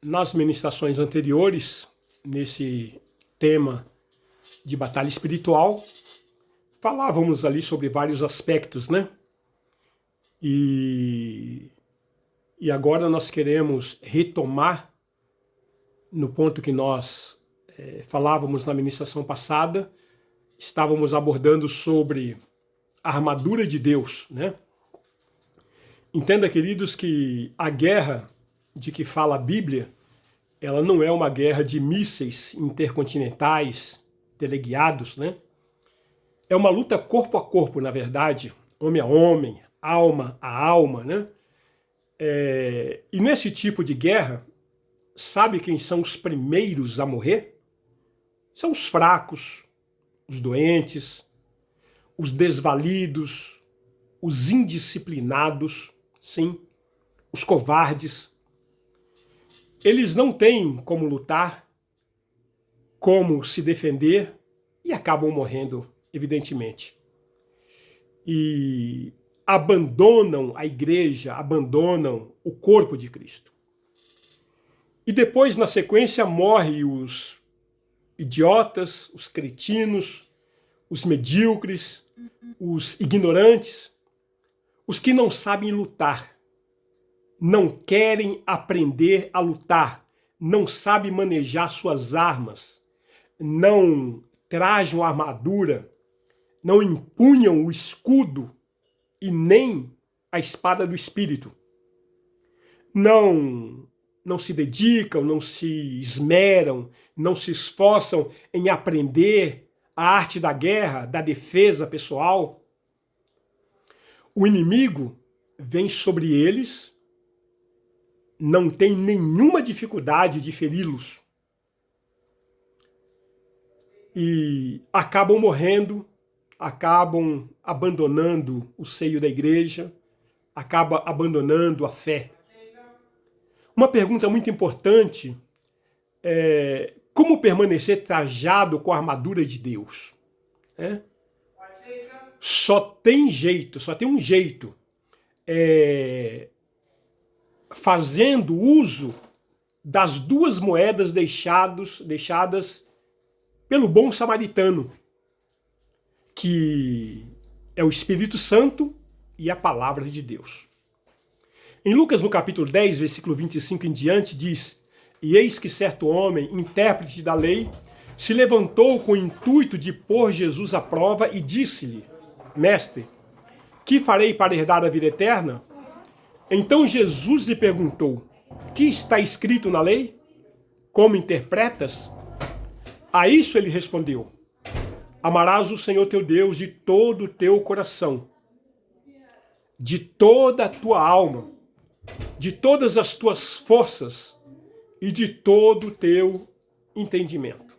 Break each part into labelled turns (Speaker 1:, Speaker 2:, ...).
Speaker 1: Nas ministrações anteriores, nesse tema de batalha espiritual, falávamos ali sobre vários aspectos, né? E agora nós queremos retomar no ponto que nós falávamos na ministração passada. Estávamos abordando sobre a armadura de Deus, né? Entenda, queridos, que a guerra de que fala a Bíblia, ela não é uma guerra de mísseis intercontinentais, teleguiados, né? É uma luta corpo a corpo, na verdade, homem a homem, alma a alma, né? E nesse tipo de guerra, sabe quem são os primeiros a morrer? São os fracos, os doentes, os desvalidos, os indisciplinados, sim, os covardes. Eles não têm como lutar, como se defender e acabam morrendo, evidentemente. E abandonam a igreja, abandonam o corpo de Cristo. E depois, na sequência, morrem os idiotas, os cretinos, os medíocres, os ignorantes, os que não sabem lutar, não querem aprender a lutar, não sabem manejar suas armas, não trajam a armadura, não empunham o escudo e nem a espada do Espírito. Não se dedicam, não se esmeram, não se esforçam em aprender a arte da guerra, da defesa pessoal. O inimigo vem sobre eles, não tem nenhuma dificuldade de feri-los. E acabam morrendo, acabam abandonando o seio da igreja, acabam abandonando a fé. Uma pergunta muito importante é como permanecer trajado com a armadura de Deus? Só tem um jeito. Fazendo uso das duas moedas deixadas pelo bom samaritano, que é o Espírito Santo e a palavra de Deus. Em Lucas, no capítulo 10, versículo 25 em diante, diz: E eis que certo homem, intérprete da lei, se levantou com o intuito de pôr Jesus à prova e disse-lhe: Mestre, que farei para herdar a vida eterna? Então Jesus lhe perguntou: Que está escrito na lei? Como interpretas? A isso ele respondeu: Amarás o Senhor teu Deus de todo o teu coração, de toda a tua alma, de todas as tuas forças e de todo o teu entendimento.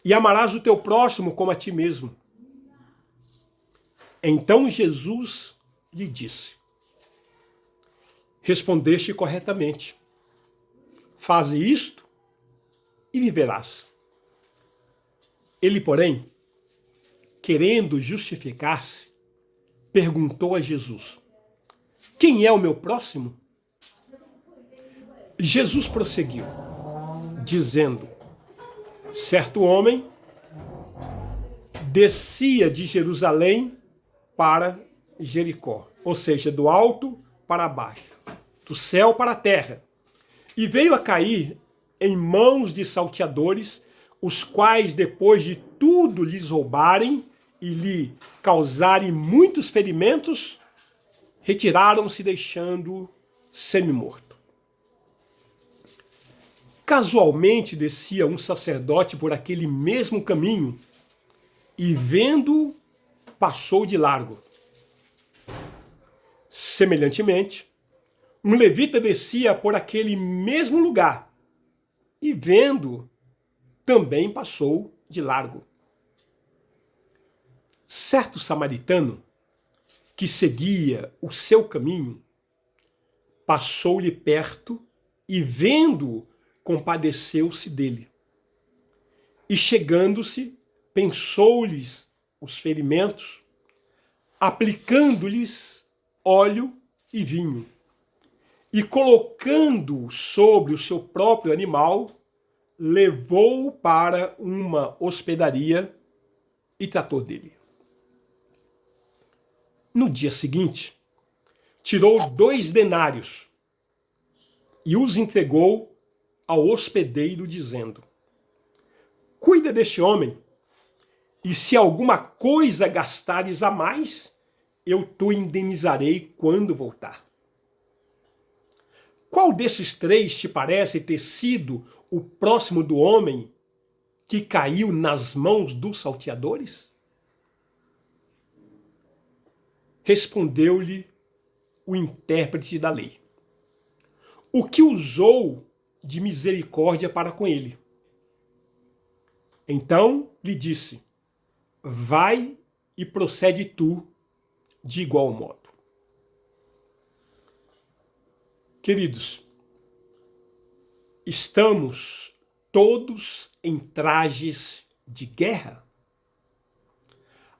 Speaker 1: E amarás o teu próximo como a ti mesmo. Então Jesus lhe disse: Respondeste corretamente. Faze isto e viverás. Ele, porém, querendo justificar-se, perguntou a Jesus: Quem é o meu próximo? Jesus prosseguiu, dizendo: Certo homem descia de Jerusalém para Jericó, ou seja, do alto para baixo, do céu para a terra, e veio a cair em mãos de salteadores, os quais, depois de tudo lhes roubarem e lhe causarem muitos ferimentos, retiraram-se, deixando-o semi-morto. Casualmente descia um sacerdote por aquele mesmo caminho e, vendo-o, passou de largo. Semelhantemente, um levita descia por aquele mesmo lugar e, vendo-o, também passou de largo. Certo samaritano, que seguia o seu caminho, passou-lhe perto e, vendo-o, compadeceu-se dele. E, chegando-se, pensou-lhes os ferimentos, aplicando-lhes óleo e vinho. e, colocando-o sobre o seu próprio animal, levou-o para uma hospedaria e tratou dele. No dia seguinte, tirou 2 denários e os entregou ao hospedeiro, dizendo: cuida deste homem, e se alguma coisa gastares a mais, eu te indenizarei quando voltar. Qual desses 3 te parece ter sido o próximo do homem que caiu nas mãos dos salteadores? Respondeu-lhe o intérprete da lei: o que usou de misericórdia para com ele. Então lhe disse: vai e procede tu de igual modo. Queridos, estamos todos em trajes de guerra.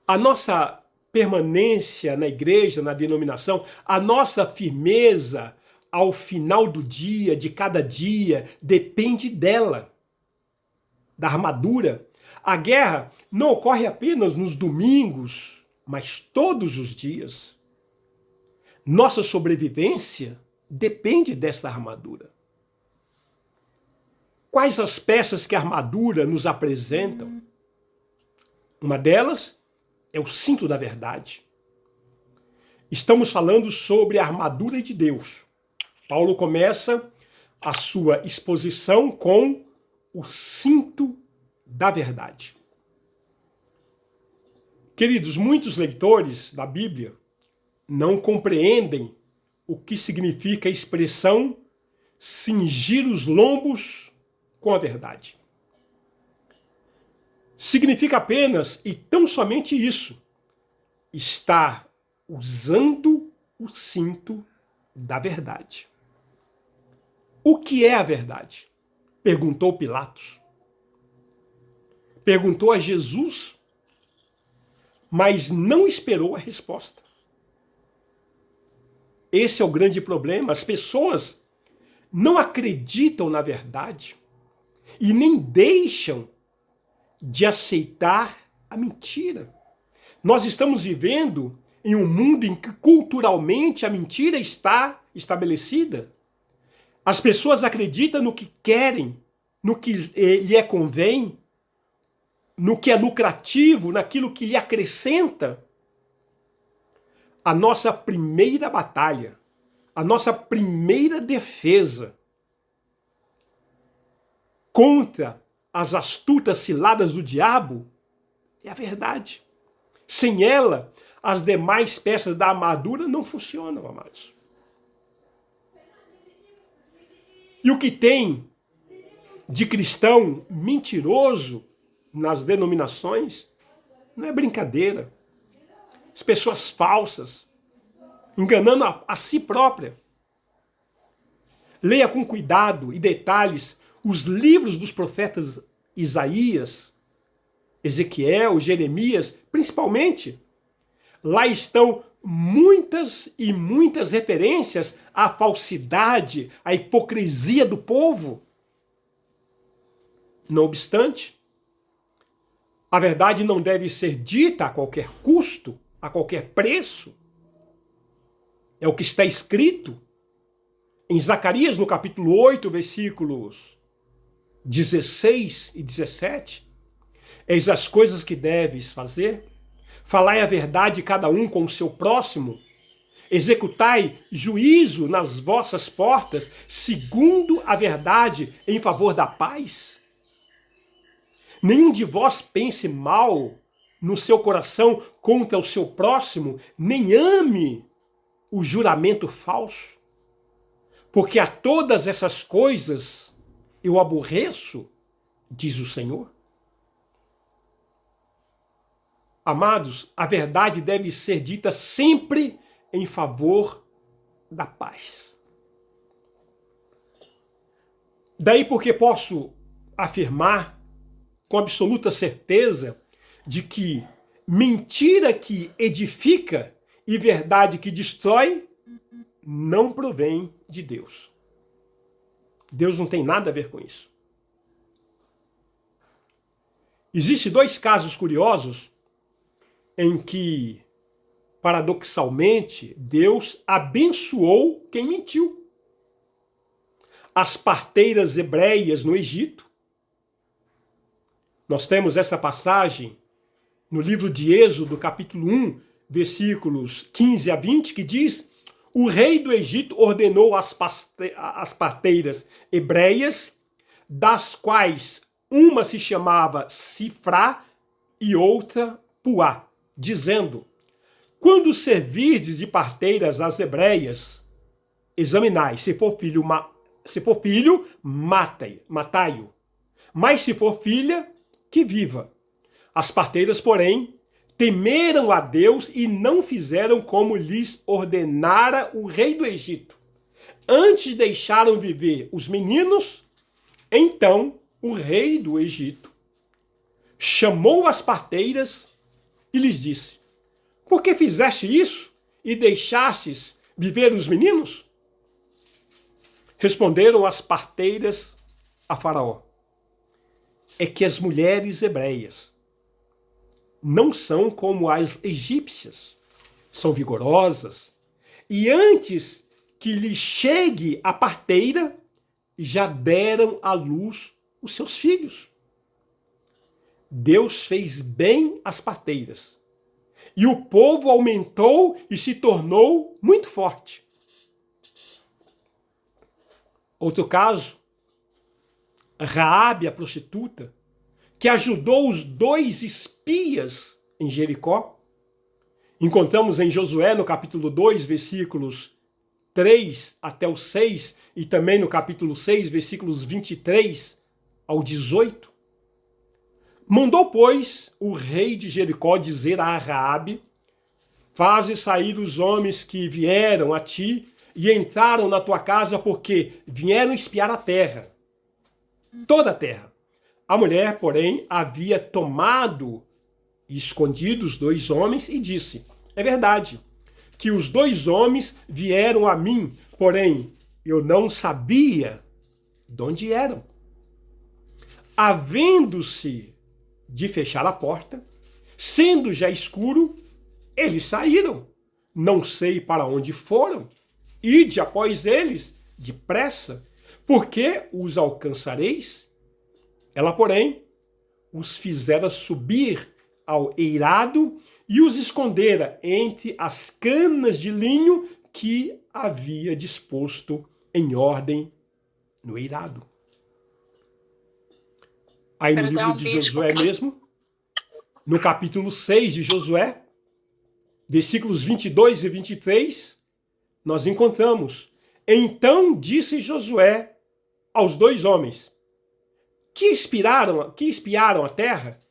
Speaker 1: A nossa permanência na igreja, na denominação, a nossa firmeza ao final do dia, de cada dia, depende dela, da armadura. A guerra não ocorre apenas nos domingos, mas todos os dias. Nossa sobrevivência depende dessa armadura. Quais as peças que a armadura nos apresentam? Uma delas é o cinto da verdade. Estamos falando sobre a armadura de Deus. Paulo começa a sua exposição com o cinto da verdade. Queridos, muitos leitores da Bíblia não compreendem o que significa a expressão cingir os lombos com a verdade. Significa apenas, e tão somente isso, estar usando o cinto da verdade. O que é a verdade? Perguntou Pilatos. Perguntou a Jesus, mas não esperou a resposta. Esse é o grande problema. As pessoas não acreditam na verdade e nem deixam de aceitar a mentira. Nós estamos vivendo em um mundo em que culturalmente a mentira está estabelecida. As pessoas acreditam no que querem, no que lhe convém, no que é lucrativo, naquilo que lhe acrescenta. A nossa primeira batalha, a nossa primeira defesa contra as astutas ciladas do diabo é a verdade. Sem ela, as demais peças da armadura não funcionam, amados. E o que tem de cristão mentiroso nas denominações não é brincadeira. As pessoas falsas, enganando a si própria. Leia com cuidado e detalhes os livros dos profetas Isaías, Ezequiel, Jeremias, principalmente. Lá estão muitas e muitas referências à falsidade, à hipocrisia do povo. Não obstante, a verdade não deve ser dita a qualquer custo, a qualquer preço. É o que está escrito em Zacarias, no capítulo 8, versículos 16 e 17. Eis as coisas que deves fazer. Falai a verdade cada um com o seu próximo. Executai juízo nas vossas portas, segundo a verdade, em favor da paz. Nenhum de vós pense mal no seu coração contra o seu próximo, nem ame o juramento falso. Porque a todas essas coisas eu aborreço, diz o Senhor. Amados, a verdade deve ser dita sempre em favor da paz. Daí porque posso afirmar com absoluta certeza de que mentira que edifica e verdade que destrói não provém de Deus. Deus não tem nada a ver com isso. Existem dois casos curiosos em que, paradoxalmente, Deus abençoou quem mentiu. As parteiras hebreias no Egito. Nós temos essa passagem no livro de Êxodo, capítulo 1, versículos 15 a 20, que diz: o rei do Egito ordenou as parteiras hebreias, das quais uma se chamava Sifrá e outra Puá, dizendo: quando servirdes de parteiras às hebreias, examinai, se for filho, matai-o, mas se for filha, que viva. As parteiras, porém, temeram a Deus e não fizeram como lhes ordenara o rei do Egito. Antes deixaram viver os meninos. Então o rei do Egito chamou as parteiras e lhes disse: por que fizeste isso e deixastes viver os meninos? Responderam as parteiras a Faraó: é que as mulheres hebreias não são como as egípcias, são vigorosas, e antes que lhe chegue a parteira, já deram à luz os seus filhos. Deus fez bem às parteiras, e o povo aumentou e se tornou muito forte. Outro caso, Raabe, a prostituta, que ajudou os 2 espias em Jericó. Encontramos em Josué, no capítulo 2, versículos 3 até o 6, e também no capítulo 6, versículos 23 ao 18. Mandou, pois, o rei de Jericó dizer a Raabe: faze sair os homens que vieram a ti e entraram na tua casa, porque vieram espiar a terra, toda a terra. A mulher, porém, havia tomado e escondido os 2 homens e disse: é verdade que os 2 homens vieram a mim, porém eu não sabia de onde eram. Havendo-se de fechar a porta, sendo já escuro, eles saíram. Não sei para onde foram. Ide após eles depressa, porque os alcançareis. Ela, porém, os fizera subir ao eirado e os escondera entre as canas de linho que havia disposto em ordem no eirado. Aí no livro de Josué mesmo, no capítulo 6 de Josué, versículos 22 e 23, nós encontramos: então disse Josué aos 2 homens que espiaram a terra: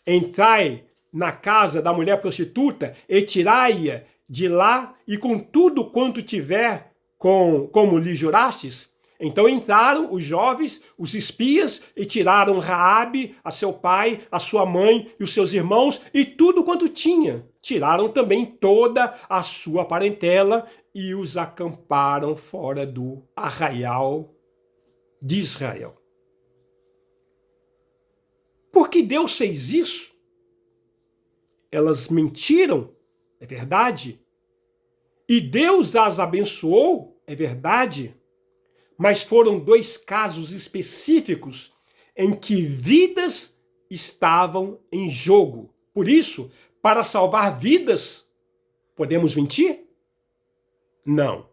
Speaker 1: entrai na casa da mulher prostituta e tirai-a de lá, e com tudo quanto tiver, como lhe jurastes. Então entraram os jovens, os espias, e tiraram Raabe, a seu pai, a sua mãe e os seus irmãos, e tudo quanto tinha. Tiraram também toda a sua parentela e os acamparam fora do arraial de Israel. Por que Deus fez isso? Elas mentiram, é verdade. E Deus as abençoou, é verdade. Mas foram 2 casos específicos em que vidas estavam em jogo. Por isso, para salvar vidas, podemos mentir? Não.